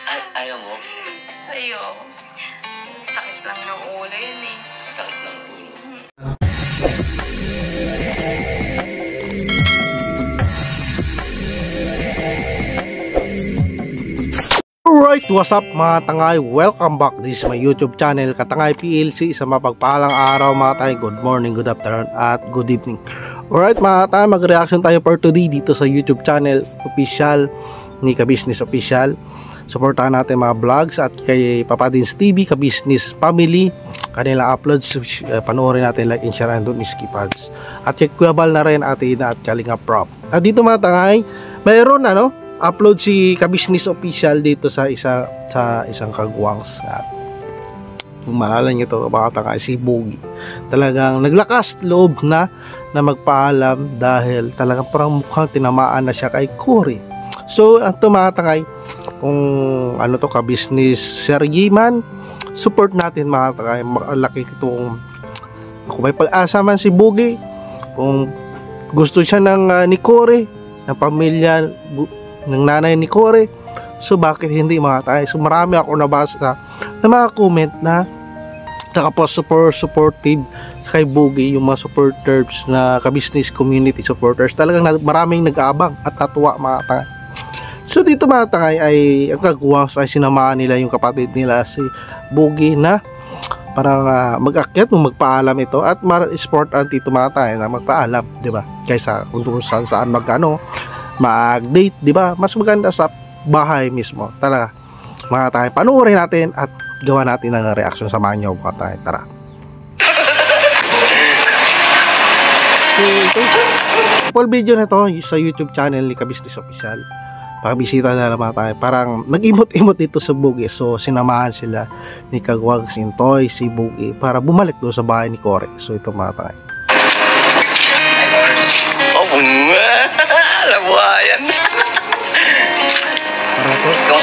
Ayaw mo? Ayaw. Sakit lang ng ulo yun eh. Sakit ng ulo. Alright, what's up mga tangay? Welcome back. This is my YouTube channel, Katangay PLC. Sa mapagpalang araw mga tangay. Good morning, good afternoon, at good evening. Alright mga tangay, mag-reaction tayo for today dito sa YouTube channel official ni Ka-Business Official. Supportahan natin mga vlogs at kay Papa Dins TV, Ka-Business Family. Kanila uploads, panoorin natin, like and share, and don't skip ads. At kay Kuya Bal na rin, Ate Ina at Kalinga Prop. At dito mga tangay, mayroon upload si Ka-Business Official dito sa isang kagwangs. At kung maalala nyo ito, baka tangay, si Bogie talagang naglakas loob na magpaalam dahil talagang parang mukhang tinamaan na siya kay Cory. So ang tumatangay, kung ano to, Ka-Business Sergi man, support natin mga tangay. Malaki itong, kung may pag-asa man si Bogie, kung gusto siya ng ni Cory, ng pamilya ng nanay ni Cory, so bakit hindi mga tayo? So marami ako nabasa na mga comment na nakapost supportive kay Bogie, yung mga supporters na Ka-Business community supporters. Talagang maraming nag-aabang at natuwa mga tayo. So dito mga tayo ay ang kagwangs ay sinamahan nila yung kapatid nila si Bogie na parang mag-akyat nung magpaalam ito at sport anti tumatay na magpaalam, di ba? Kaysa kung saan mag-date, di ba? Mas maganda sa bahay mismo. Talaga, mga tayo, panoorin natin at gawa natin ng reaction. Samahan nyo, mga tayo. Tara. So, ito, full video na to sa YouTube channel ni Ka-Business Official. Pakabisita na lang mga tayo. Parang nag-imot-imot dito sa Bogie. So, sinamahan sila ni Kagwag Sintoy, si Bogie, para bumalik doon sa bahay ni Cory. So, ito mga tayo. Labuhayan.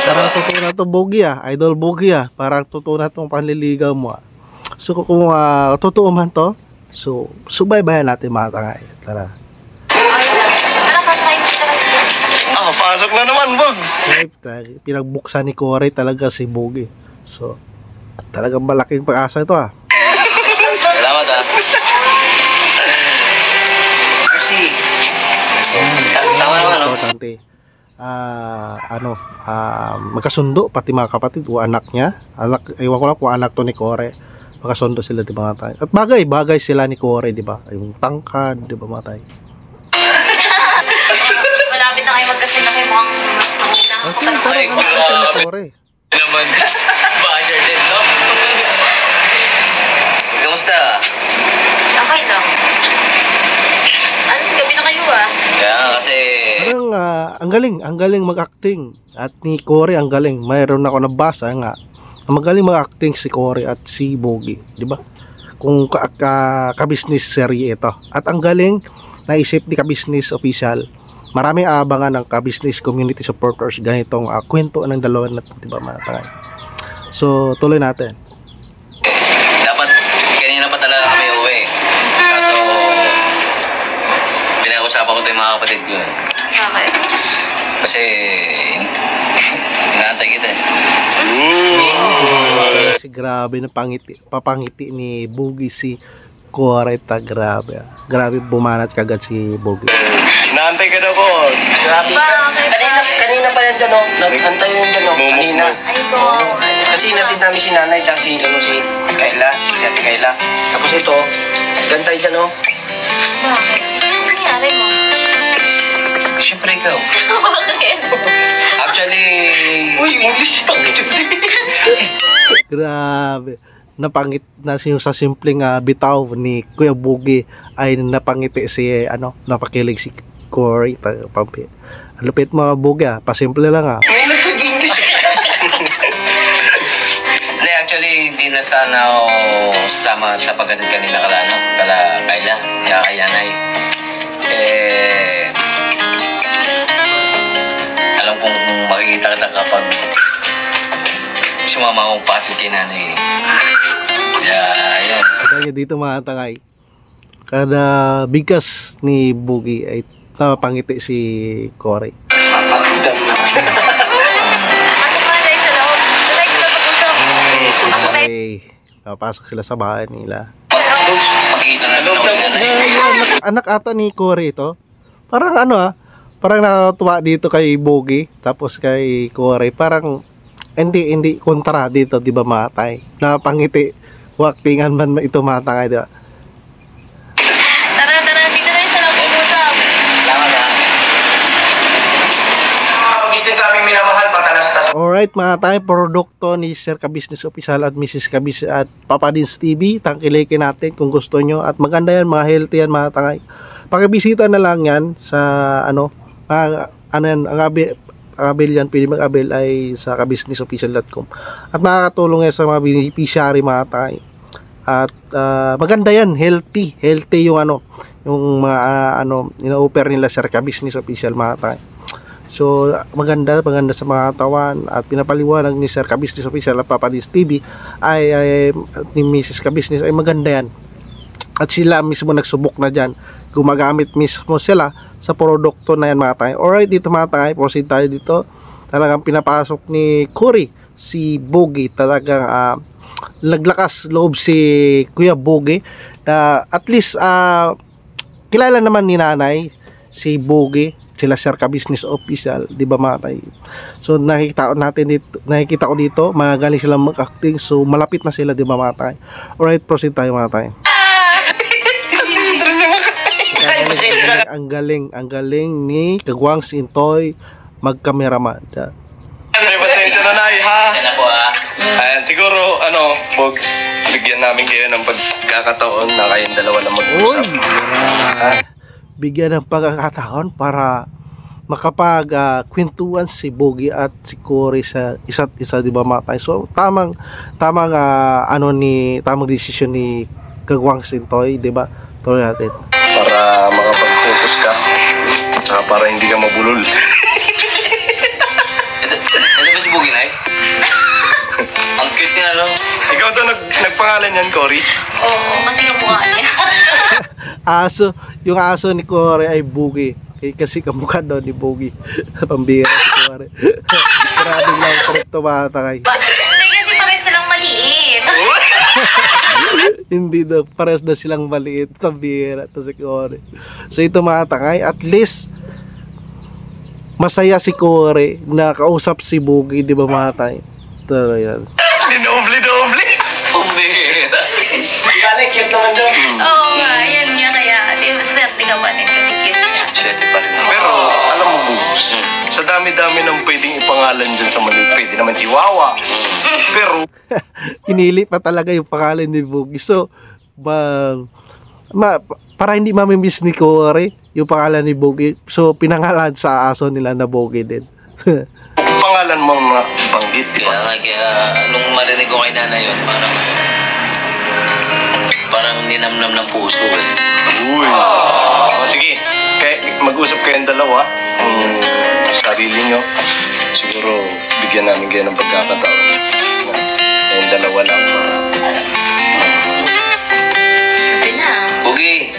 Parang totoo na to Bogie Idol Bogie parang totoo na tong panliligaw mo So kung totoo man to, so subaybayan natin mga tangay. Tara. Pasok na naman, Bogs. Pinagbuksan ni Cory talaga si Bogie. So talagang malaking pag-asa ito Salamat Merci. Tama naman, importante. Magkasundo pati mga kapatid o anak niya. Ewan ko lang kung anak to ni Cory. Magkasundo sila, di ba mga tayo? At bagay sila ni Cory, di ba? Yung tangkad, di ba mga tayo? Malapit na kayo magkasinaki mo ang mas mahina. Ay, Cory. Naman, basher din, no? Kamusta? Okay lang. Gabi na kayo Kaya kasi Parang ang galing mag-acting. At ni Cory ang galing. Mayroon ako nabasa nga. Magaling mag-acting si Cory at si Bogie, di ba? Kung ka-business serye ito. At ang galing naisip ni Ka-Business Official. Maraming abangan ng Ka-Business community supporters ganitong kwento ng dalawa na, di ba mga tangay? So tuloy natin. dapat kanina pa talaga kami uwi. Kaso pinag-usapan ko ito yung mga kapatid ko. Okay. Kasi inaantay kita Si grabe na papangiti ni Bogie si Cory. Grabe. Grabe bumanat kagad si Bogie. Naantay ka daw ko. Grabe. Kanina pa yan dyan, no? Nag-antay yan dyan, no? Kanina. Ay, ko. Kasi natid namin si nanay, tsaka si Kayla, si Ate Kayla. Tapos ito, gantay dyan, no? Bakit? Ano nangyari mo? Siyempre ikaw. Bakit? Actually, Uy, English yung Grabe. Napangit na sa simpleng bitaw ni Kuya Bogie ay napangiti si napakilig si Cory. Ang lupit mga Bogie pasimple lang May nag-English. hindi, actually, hindi na sana ako sasama sa pagdating kanina kala Kayla, kaya Yanay. Alam kong makikita kita kapag sumama akong pati kay nanay. Kaya, ayun. Kaya dito mga tangay, kada bigas ni Bogie ay napangiti si Cory. Paparamdam na. Pasok mo na tayo sa Napasok sila sa bahay nila. Makikita na lang ako nanay. Anak ata ni Cory ito. Parang parang nakatuwa dito kay Bogie, tapos kay Cory. Parang hindi kontra dito, di ba matay? Napangiti. Waktingan man ito matangay, di ba? Tara, dito na yung sarap usap. Salamat ha. Business aming minamahal, patalastas. Alright mga tayo, produkto ni Sir Ka-Business Official at Mrs. Ka-Business at Papa Dins TV. Tangkilikin natin kung gusto nyo. At maganda yan, mga healthy yan mga tangay. Pakibisita na lang yan sa ang abil yan, pwede mag-abil ay sa kabusinessofficial.com. At makakatulong yan sa mga beneficiary mga tangay. At maganda yan, healthy yung yung mga ina-offer nila Sir Ka-Business Official mga tangay. So maganda sa mga katawan at pinapaliwanag ni Sir Ka-Business Official at Papa Dins TV ay ni Mrs. Ka-Business ay maganda yan. At sila mismo nagsubok na dyan, gumagamit mismo sila sa produkto na yan mga tayo. Alright, dito mga tayo, proceed tayo dito. Talagang pinapasok ni Cory si Bogie, talagang naglakas loob si Kuya Bogie na at least kilala naman ni nanay si Bogie, sila Sir Ka-Business Official, di ba mga tayo? So nakikita ko dito, magaling silang mag-acting, so malapit na sila, di ba mga tayo? Alright, proceed tayo mga tayo. Ang galing ni Kagwang Sintoy mag-cameraman. Ay, pasensya na nay, ha? Yan ako ha. Ayan, siguro, Bogs, bigyan namin kayo ng pagkakataon na kayong dalawa lang Uy, mag-usap. bigyan ng pagkakataon para makapag-kwentuhan si Bogie at si Cory sa isa't isa, di ba mga tayo? So tamang desisyon ni Kagwang Sintoy, di ba? Tuloy natin. Para makapag-focus ka. Saka para hindi ka mabulol. Ito ba si Bogie na Ang cute niya, no? Ikaw daw nagpangalan yan, Cory? Oo, kasi nga mukha niya. Yung aso ni Cory ay Bogie. Kasi kamukha daw ni Bogie. Pambira si Cory. Grabe lang trip to mga takay. Hindi kasi parang silang maliit. Hindi daw, pares na silang maliit. Pambira to si Cory. So ito mga takay, at least masaya si Cory na kausap si Bogie, di ba mga takay? Ito yan. Dinoble. Pambira. Balik, cute naman doon. Oo nga, yun nga kaya. Swerte ka ba din kasi cute siya. Siyete pa rin ako. Pero, alam mo, Bogs, sa dami-dami ng pwedeng ipangalan dyan sa maliit, pwede naman Chihuahua. Pero, Pinili pa talaga yung pangalan ni Bogie. So, para hindi mamimiss ni Cory yung pangalan ni Bogie, so pinangalan sa aso nila na Bogie din. pangalan mo mga banggit, di ba? Kaya nung marinig ko kay nanay yun, parang ninamnam ng puso eh. Uy. Sige, mag-usap kayong dalawa. Sarili nyo. Siguro, bigyan namin kayo ng pagkakataon. Kayong dalawa lang. Sabi na. Bogie!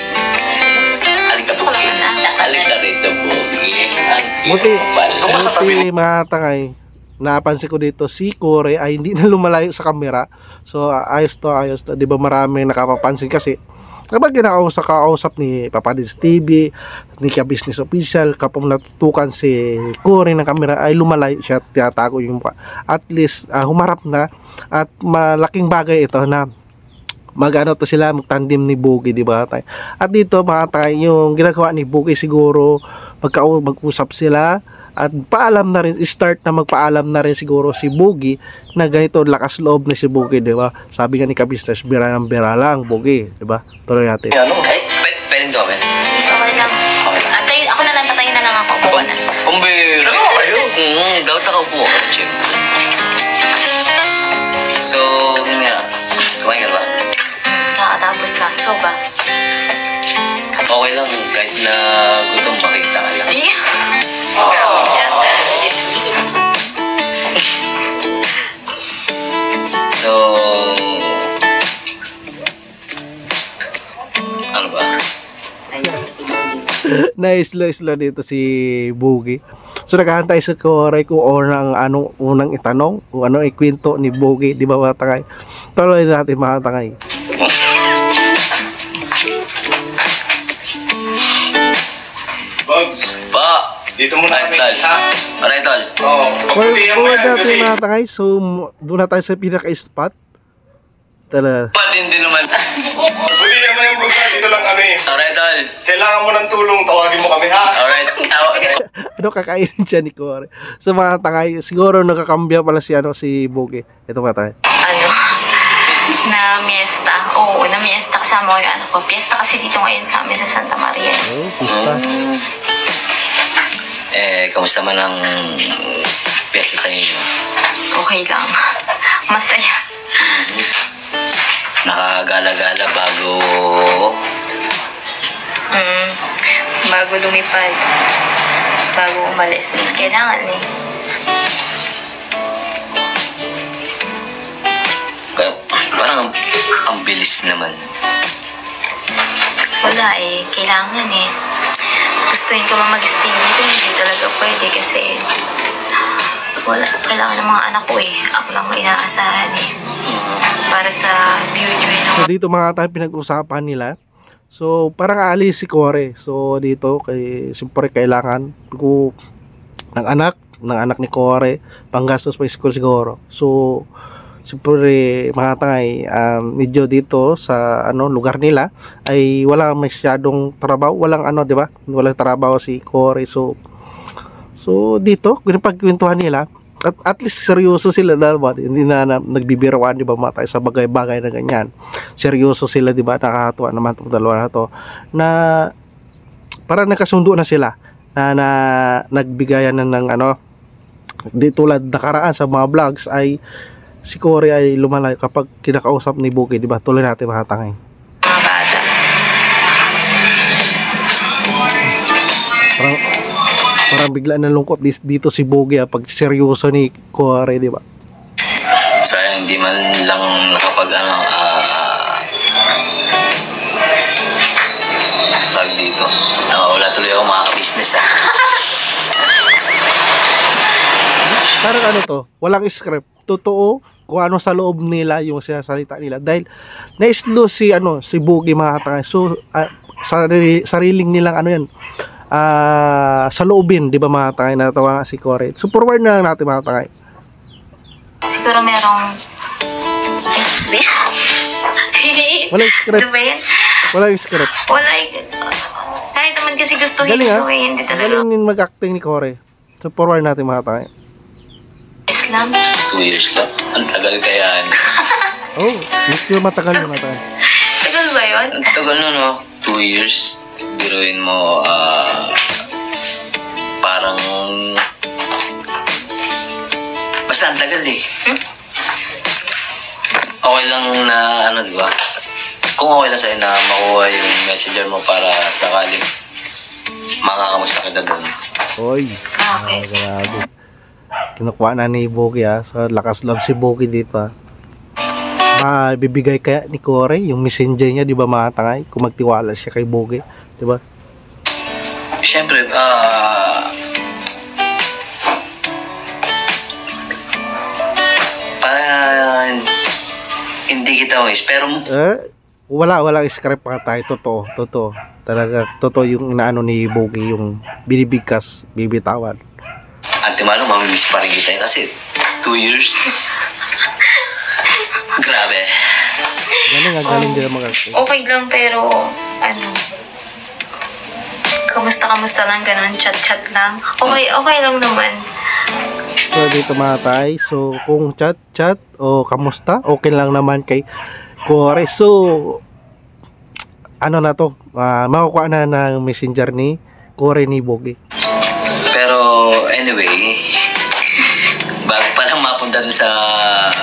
Alik ka, Bogie. Alik ka rito, Bogie. Buti mga tangay, napansin ko dito si Cory ay hindi na lumalayo sa camera. So ayos to, di ba maraming nakapapansin kasi kapag kinakausap ni Papa Dins TV, ni Ka-Business Official, kapag natutukan si Cory ng camera ay lumalayo siya, tiyatago yung mukha. At least humarap na, at malaking bagay ito na magtandem ni Bogie, di ba tayo? At dito mga tayo, yung ginagawa ni Bogie siguro mag-usap sila at magpaalam na rin siguro si Bogie na ganito lakas loob na si Bogie, di ba? Sabi nga ni Ka-Business, bira lang Bogie, di ba? Tuloy natin. Pwedeng gawin. Okay lang. Ako na lang, tatayin na lang ako. Buwan na. Pambira! Daw taka po ako, Chip. So, yun nga. Kumain ka ba? Nakatapos lang. Ikaw ba? Okay lang, kahit na gutom makita ka lang. So, ano ba? Na-slow dito si Bogie. So naghahantay sa Cory kung unang itanong, kung ano ikwento ni Bogie, di ba mga takay? Tuloy natin mga tangay. Bugs, Pa! dito muna kami. Tol. Ha? Alright, tol. Oo. Pagputihan mo Forward yan natin kasi mga tangay. So, doon na tayo sa pinaka-spot. Talaga. Ba't hindi naman? pagputihan mo yung bugs, dito lang kami. Alright, tol. Kailangan mo ng tulong, tawagin mo kami, ha? Alright. Ano kakainin siya ni Kore? So mga tangay, siguro nakakambya pala si si Bogi. Ito mga tangay. Ano? Na miesta. Oo, na miesta kasama ko yung anak ko. Fiesta kasi dito ngayon sa amin sa Santa Maria. Oh, pista. Kamusta man ang piyesta sa inyo? Okay lang. Masaya. Nakagala-gala bago... Bago lumipad. Bago umalis. Kailangan eh. Parang ang bilis naman. Wala eh. Kailangan eh. Gustuin ka mag-stay dito, hindi talaga pwede kasi wala. Kailangan ng mga anak ko eh. Ako lang may inaasahan eh. Para sa future So ng dito mga tayo pinag-usapan nila. So parang aalis si Kore. So dito kay siyempre kailangan ko ng anak ni Kore panggastos pa school siguro. So siyempre mga tangay, medyo dito sa lugar nila ay wala masyadong trabaho, walang di ba? Walang trabaho si Kore. So dito ginapagkwentuhan nila at least seryoso sila, diba? Hindi na nagbibiruan, di ba, mga tayo sa bagay-bagay na ganyan. Seryoso sila, di ba? Nakakatuwa naman itong dalawa na to na parang nakasundo na sila na nagbigayan na ng di tulad nakaraan sa mga vlogs ay si Kore ay lumalayo kapag kinakausap ni Bogi, di ba? Tuloy natin mga tangay. mga bata. Parang bigla na lungkot dito si Bogi pag seryoso ni Kore, di ba? Sayang hindi man lang nakapag tag dito. Wala tuloy ako makaka-business Parang to, walang script. Totoo kung ano sa loob nila yung sinasalita nila. Dahil na-slow si Bogi mga tangay. So, sariling nilang yan. Sa loobin, di ba mga tangay, natawa nga si Kore. So, forward na lang natin mga tangay. Siguro merong... Walang script. Ano ba yan? Walang script. Wala eh. Kahit naman kasi gustuhin Galing ito eh. Hindi talaga. Galing din mag-acting ni Kore. So, forward natin mga tangay. Islam. 2 years lang. Ang tagal kaya. Oh, medyo matagal yung mga tangay. Tagal ba yun? Ang tagal no? 2 years. Biruin mo, parang... Basta ang tagal eh. Okay lang na, di ba? Kung okay lang sa'yo na makuha yung messenger mo para sakaling makakamusta kita doon. Oy. Okay. Grabe. Kinukuha na ni Bogi sa lakas love si Bogi dito bibigay kaya ni Kore yung messenger niya, di ba mga tangay, kung magtiwala siya kay Bogi, di ba? Siyempre, para hindi kita wish, pero walang script pa tayo, totoo talaga, totoo yung inaano ni Bogi, yung binibigkas, bibitawan. Antimano, mamimiss pa rin kita kasi 2 years. Grabe. Galing din ang mag-acting. Okay lang pero kamusta lang ganun, chat lang. Okay lang naman. So dito mga tay, so kung chat o kamusta, okay lang naman kay Kore. So na to, makukuha na ng messenger ni Kore ni Bogi. Pero anyway, bago pa lang mapunta dun sa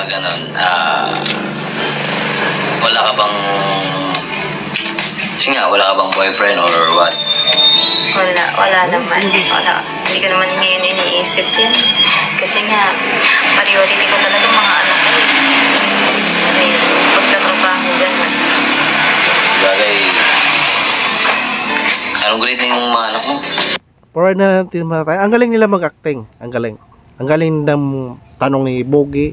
ganon, wala ka bang boyfriend or what? Wala naman. Wala. Hindi ko naman ngayon iniisip yan. Kasi nga, priority ko talaga mga anak ko. Pagtatrabaho, gano'n. Sabagay, anong grade na yung mga anak mo? Forward na natin mga tayo. Ang galing nila mag-acting. Ang galing ng tanong ni Bogi.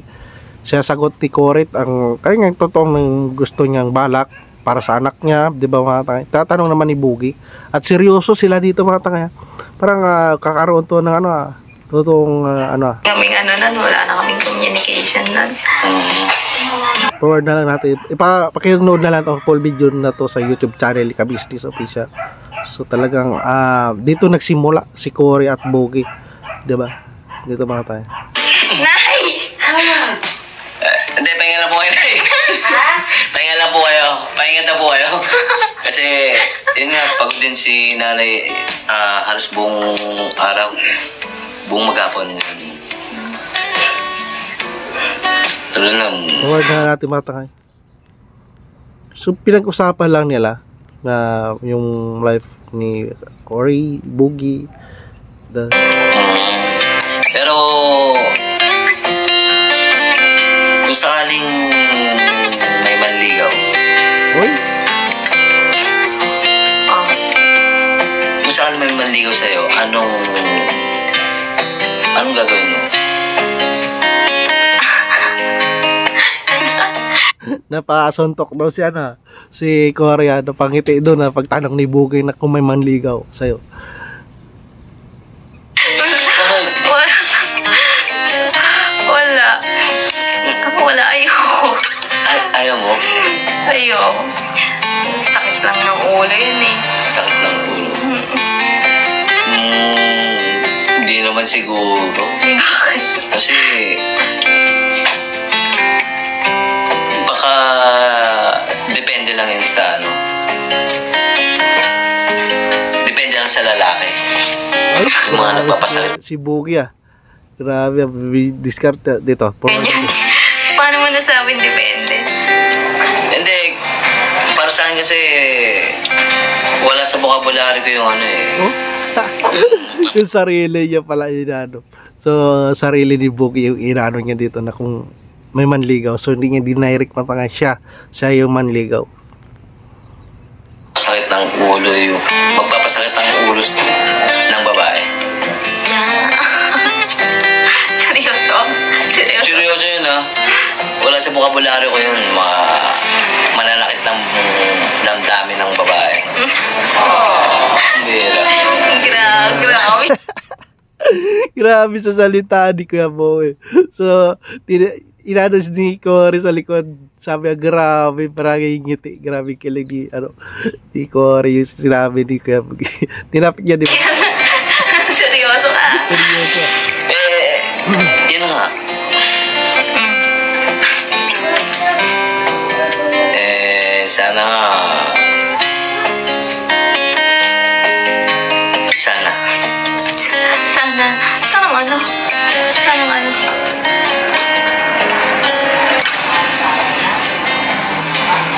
siya sagot ni Corit ang kanyang totoong gusto niyang balak para sa anak niya, di ba mga tangay? Tatanong naman ni Boogie. At seryoso sila dito mga tangay. Parang kakaroon to ng totoong Kaming nun, wala na kaming communication nun. forward na lang natin. Pakinood na lang ang full video na to sa YouTube channel ni Ka-Business Official. So talagang dito nagsimula si Cory at Boogie. Di ba? Dito mga tayo. Nay! Hindi, pahinga lang po kayo. Pahinga lang po kayo. Pahinga na po kayo. Kasi, yun nga, pagod din si nanay halos buong araw. Buong maghapon. Tuloy nun. Forward na natin mga tangay. So pinag-usapan lang nila na yung life ni Cory, Boogie. Pero, kung sakaling may manligaw, Uy, kung sakaling may manligaw sa'yo, anong gagawin mo? napasontok daw si Cory, napangiti doon na pagtanong ni Boogie na kung may manligaw sa'yo. Wala. Wala, ayoko. Ayaw mo? Ayoko. Sakit lang ng ulo yun eh. Sakit ng ulo. Hindi naman siguro. Kasi, baka, depende lang yun sa depende lang sa lalaki. Ay, Yung mga grabe nagpapasakit. si Boogie Grabe, discard dito. Ganyan. Paano mo nasabing depende? Hindi, para sa akin kasi, wala sa vocabulary ko yung Oh? Yung sarili niya pala So, sarili ni Boogie yung inaano niya dito na kung may manligaw. So, hindi niya dinirect matanga siya yung manligaw. Sakit ng ulo yung magpapasakit ang ulo ng babae. Seryoso? Seryoso? Seryoso yun wala sa vocabulary ko yun mananakit ng damdamin ng babae. Bira. Grabe. Grabe sa salita ni Kuya Boy. So, inanos ni Cory sa likod. Sabi niya, grabe, parang ngiti. Grabe kilig ni Cory yung sinabi ni Kuya Boy. Tinapit niya, di ba? Seryoso ka? Seryoso. Yun nga.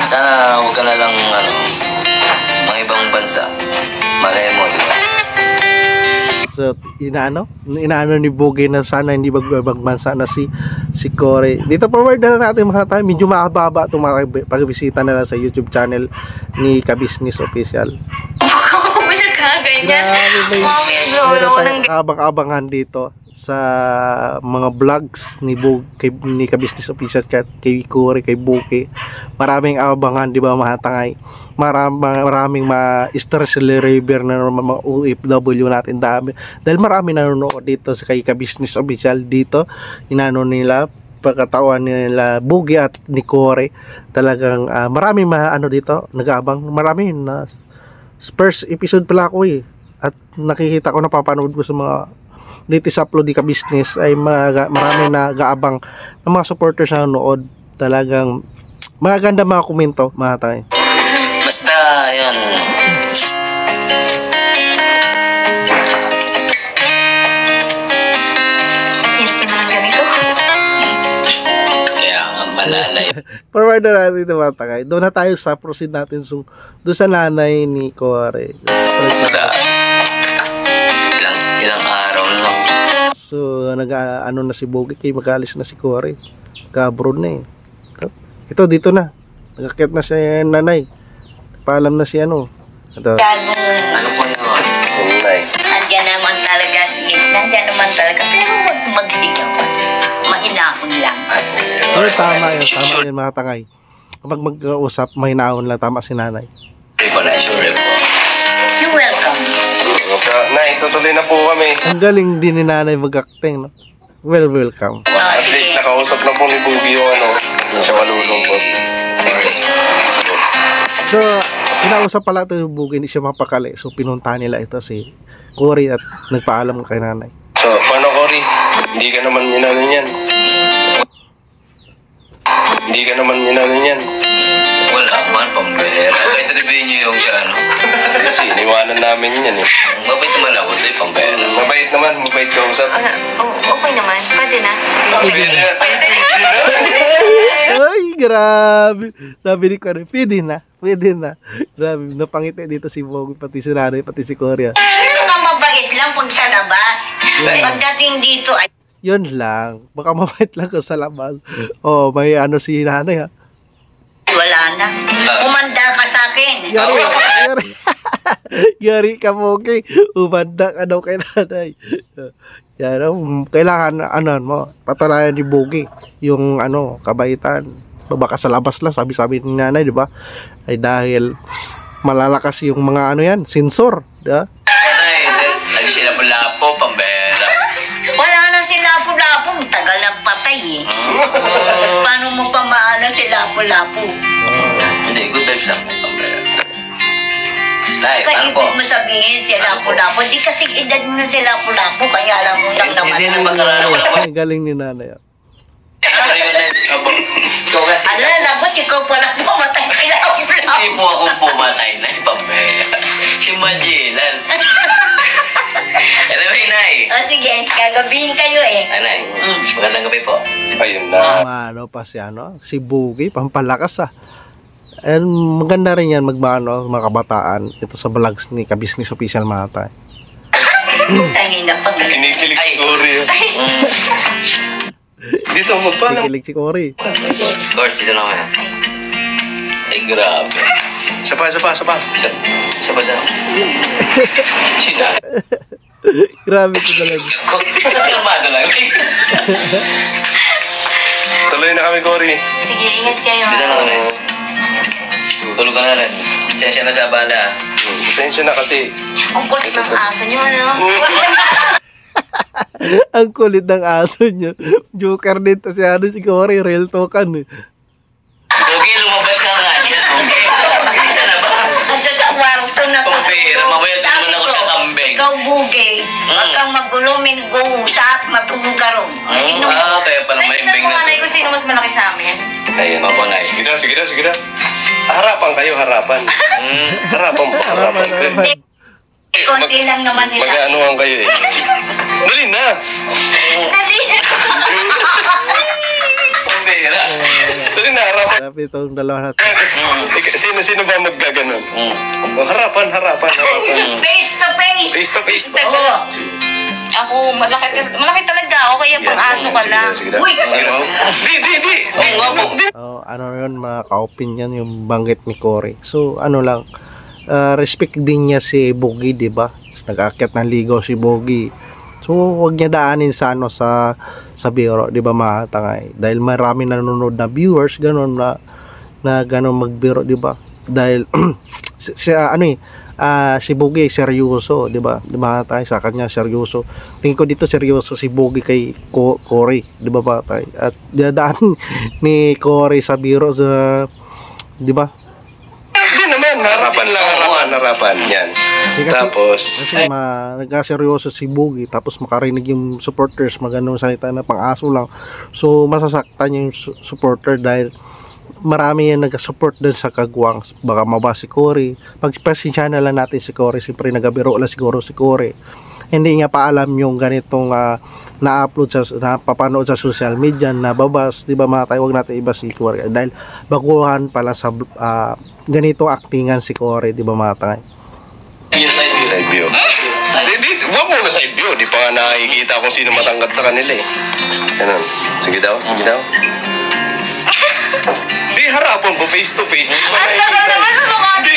Sana huwag ka na lang mga ibang bansa. Malay mo, di ba? So, inaano ni Boogie na sana hindi magbansa na si Cory. Dito forward na natin mga tayo. Medyo makababa itong mga pagbisita na lang sa YouTube channel ni Ka-Business Official. Ako ba nagkaganyan? Meron tayong abang-abangan dito sa mga vlogs ni Ka-Business Official, kay Cory, kay Boogie. Maraming abangan, di ba mga tangay? Maraming stress reliever na mga OFW natin dami. Dahil marami nanonood dito sa kay Ka-Business Official dito. Inano nila pagkatawan nila Boogie at ni Cory. Talagang maraming dito nag-aabang. Marami na first episode pala ako at nakikita ko, napapanood ko sa mga latest upload ni Ka-Business ay marami na gaabang ng mga supporters na nanood. Talagang maganda mga komento mga tayo. Basta yun, hirap naman ganito. kaya nga malalay. Forward na natin ito mga tagay. Doon na tayo sa proceed natin doon sa nanay ni Cory. Ilang araw lang. So na si Boogie kay mag-alis na si Cory. Kabroad na Ito dito na. Nagakit na si nanay. Paalam na si Ito. Ano po yun? Ulay. Nandiyan naman talaga, sige, nandiyan naman talaga, pero huwag magsigaw. Mahinahon lang. tama yun mga tangay. Kapag mag-uusap, may naon lang, tama si nanay. Sorry po, Nay. Sorry po. You're welcome. Nay, tutuloy na po kami. Ang galing din ni nanay mag-acting, no? Welcome. At least nakausap na po ni Bugi yung siya malulungkot. So, kinausap pala ito yung Bugi, hindi siya mapakali. So, pinunta nila ito si Cory at nagpaalam kay nanay. So, paano, Cory? Hindi ka naman inano niyan. Hindi ka naman inano niyan. Wala man, pambera. Kahit review niyo yung siya, ano? Kasi iniwanan namin yan eh. Mabait naman ako, ito yung pambera. Mabait ka usap. Okay naman. Pwede na. Ay, grabe. Sabi ni Cory, pwede na. Grabe, napangiti dito si Bogi, pati si nanay, pati si Cory. Baka mabait lang pag sa labas. Pagdating dito ay Yun lang. Baka mabait lang ko sa labas. Oh, may ano si nanay ha. wala na. Umanda ka sa akin. Yari ka mo, okay. Umanda ka daw kay nanay. Yan, kailangan, ano mo, patalayan ni Bogi yung, kabaitan. Baka sa labas lang, sabi-sabi ni nanay, di ba? Ay dahil malalakas yung mga, sensor, di ba? Nay, lagi sila lapo, pambera. Wala na si Lapu-Lapu. Tagal na patay eh. Paano mo pa maano si Lapu-Lapu? Hindi, good vibes lang, pambera. Nay, Kaya paano po? ibig mo sabihin si Lapu-Lapu. Di kasi edad mo na si Lapu-Lapu. Kaya alam mo lang naman. Hindi na mag-alala, wala po. Ay, galing ni nanay. Sorry, Nay. Opo. Ikaw kasi. Labot, ikaw pala pumatay kay Lapu-Lapu. Hindi po ako pumatay, Nay, pambera. Si Magellan. Anyway, Nay. O sige, gagabihin kayo eh. Nay, magandang gabi po. Ayun na. Pa si Bogi, pampalakas And maganda rin yan mga kabataan. Ito sa vlogs ni Ka-Business Official Matay. Tangin na pag Kinikilig si Cory. Dito, magpaalam. Kikilig si Cory. Lord, dito na kaya. Ay, grabe. Sapa. Saba daw. Sina? Grabe ito talaga. Kalmado lang. Tuloy na kami, Cory. Sige, ingat kayo. Dito na kami. Tulog ka na rin. Sensya na sa bala. Pasensya na kasi. Ang kulit ng aso niyo, ano? Ang kulit ng aso nyo. Joker din to si Cory, real token. Okay, lumabas ka nga. Okay. Saan na ba? Ando sa kwarto na to. Pambira, mamaya doon naman ako sa kambing. Ikaw, Bugay. Huwag kang magulo, minag-uusap, matulog ka ron. Kaya pala may Tingnan imbing mo na. nanay ko sino mas malaki sa amin. Ayun, mabanay. Sige na. Harapan kayo. Harapan po. Konti lang naman nila. Mag-aanuhan kayo eh. Dali na. Pambira. Dali na, harapan. Grabe itong dalawa natin. Sino ba maggaganon? Harapan. Face to face. Face to face. Oo. Ako, malaki talaga ako, kaya pang aso ka lang. Sige na. Uy! Di. Oo nga po. Ano yun, mga ka-opinion yung banggit ni Cory. So, lang, respect din niya si Bogi, di ba? Nag-aakyat ng ligaw si Bogi. So, huwag niya daanin sa biro, di ba mga tangay? Dahil marami nanonood na viewers, gano'n na gano'n magbiro, di ba? Dahil, si Bogi seryoso, di ba? Di ba tayo sa kanya seryoso. Tingin ko dito seryoso si Bogi kay Cory, di ba ba tayo? At dadaan ni Cory sa biro sa, di ba? Hindi naman, harapan. Yan. Kasi nagkaseryoso si Bogi, tapos makarinig yung supporters, magandang salita na pang-aso lang. So, masasaktan yung supporter dahil marami yan nag-support din sa kagwang. Baka mabasa si Cory. Pagpasensya na lang natin si Cory. Siyempre nagabiro lang siguro si Cory. Hindi nga pa alam yung ganitong na-upload napapanood sa social media, nababas, di ba mga tayo, huwag natin iba si Cory. Dahil baguhan pala sa ganito actingan si Cory, di ba mga tayo? Side view. Huwag mo na side view. Di pa nga nakikita kung sino matangkat sa kanila eh. Ganun. Sige daw. Di harapan po, face to face. Hindi.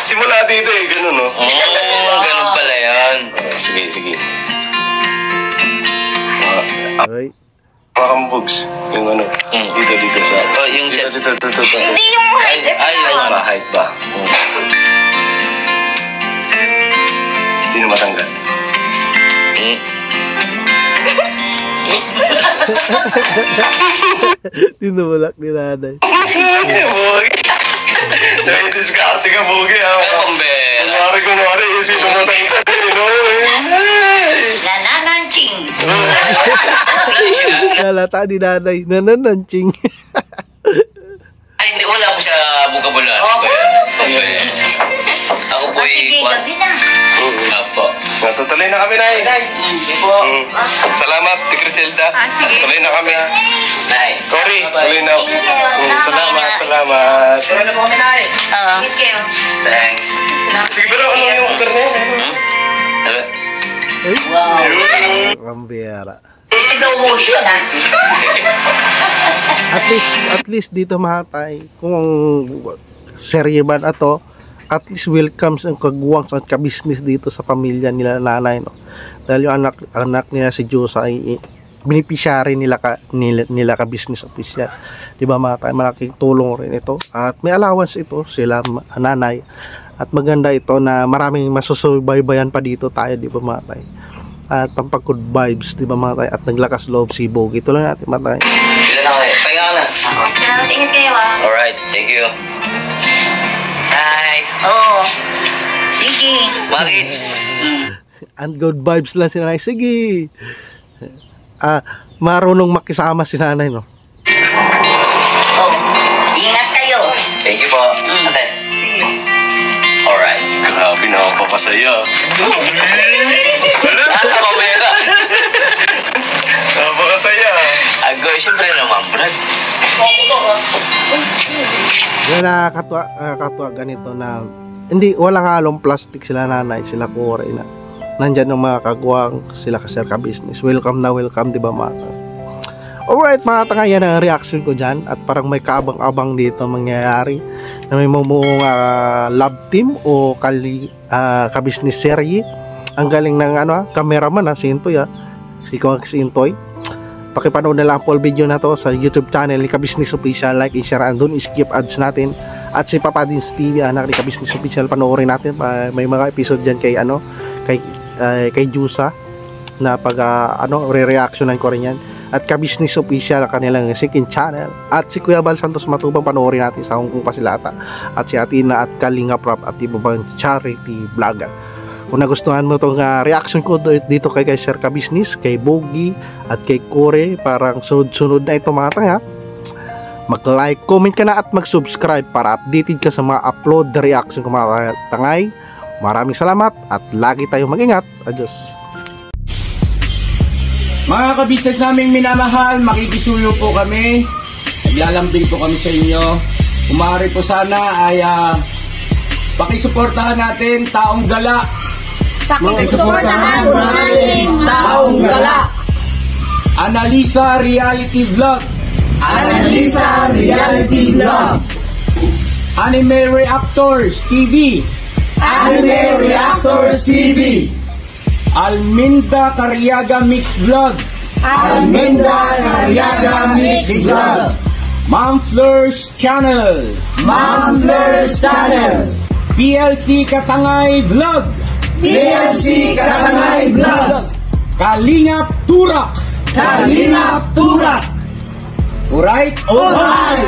Simula dito eh, ganun no? Ganun pala yan. Sige. Okay. Makambugs. Yung ano, dito sa... Oh, yung set. Dito. Hindi yung height. Ay, yung ba? Height ba? Sino matanggal? Tinulak ni nanay. Bugi. Nai-discarte ka, Bugi. Kumbera. Kunwari, yung sino matanggal. Nanananching. Nalata ni nanay. Nanananching. Ay, hindi. Wala po sa vocabulary. Kumbera. Ako po Sige, gabi na. Apo. Natutuloy na kami, Nay. Salamat, Griselda. Sige. Tuloy na kami. Nay. Cory, tuloy na. Thank you. Salamat. Thank you. Thanks. Sige, pero ano yung order niya? Rambera. Slow motion, ha? At least dito mahatay kung serye man ato, at least welcomes ang kagwang sa kabisnes dito sa pamilya nila nanay, no? Dahil yung anak nila si Josa ay beneficiary nila ka business official, di ba mga tayo? Malaking tulong rin ito at may allowance ito sila nanay at maganda ito na maraming masusubaybayan pa dito tayo, di ba mga tayo? At pampag-good vibes, di ba mga tayo? At naglakas loob si Bogi. Ito lang natin mga tayo. Sila na kayo. Pahinga ka na. Salamat, ingat kayo Alright, thank you. Hi. Oo. Sige. Mga kids. And good vibes lang si nanay. Sige. Marunong makisama si nanay, no? Oh, ingat kayo. Thank you po. Ate. Alright. Grabe na ako papasaya. Mamaya. Napakasaya. Agoy, siyempre naman, Brad. Yung nakakatuwa ganito na hindi, walang halong plastic sila nanay, sila Cory na nandyan ng mga kagwang, sila ka-share ka business. Welcome na welcome, di ba mga? Alright mga tanga, yan ang reaction ko dyan at parang may kaabang-abang dito mangyayari na may mumuong love team o ka-business serye. Ang galing ng cameraman si Intoy, si Intoy. Pakipanood na lang full video na to sa YouTube channel ni Ka-Business Official. Like and share, and doon skip ads natin. At si Papa Dins TV, anak ni Ka-Business Official, panoorin natin. May mga episode dyan kay Jusa na pag re-reactionan ko rin yan. At Ka-Business Official, kanilang second channel. At si Kuya Bal Santos Matubang, panoorin natin sa Hong Kong pa sila ata. At si Atina at Kalinga Prop at iba bang charity vlogger. Kung nagustuhan mo itong reaction ko dito kay Sir Ka-Business, kay Bogi at kay Cory, parang sunod-sunod na ito mga tanga, mag-like, comment ka na at mag-subscribe para updated ka sa mga upload reaction ko mga tangay. Maraming salamat at lagi tayong mag-ingat. Adios. Mga ka-business naming minamahal, makikisuyo po kami. Naglalambing po kami sa inyo. Kung maaari po sana ay pakisuportahan natin Taong Gala. Pakisuportahan natin Taong Gala. Analisa Reality Vlog. Analisa Reality Vlog. Anime Reactors TV. Anime Reactors TV. Alminda Cariaga Mix Vlog. Alminda Cariaga Mix Vlog. Mom Fleurs Channel. Mom Fleurs Channel. PLC Katangay Vlog. PLC Katangay Vlog. Kalingap Turak. Kalingap Turak. Alright? Alright.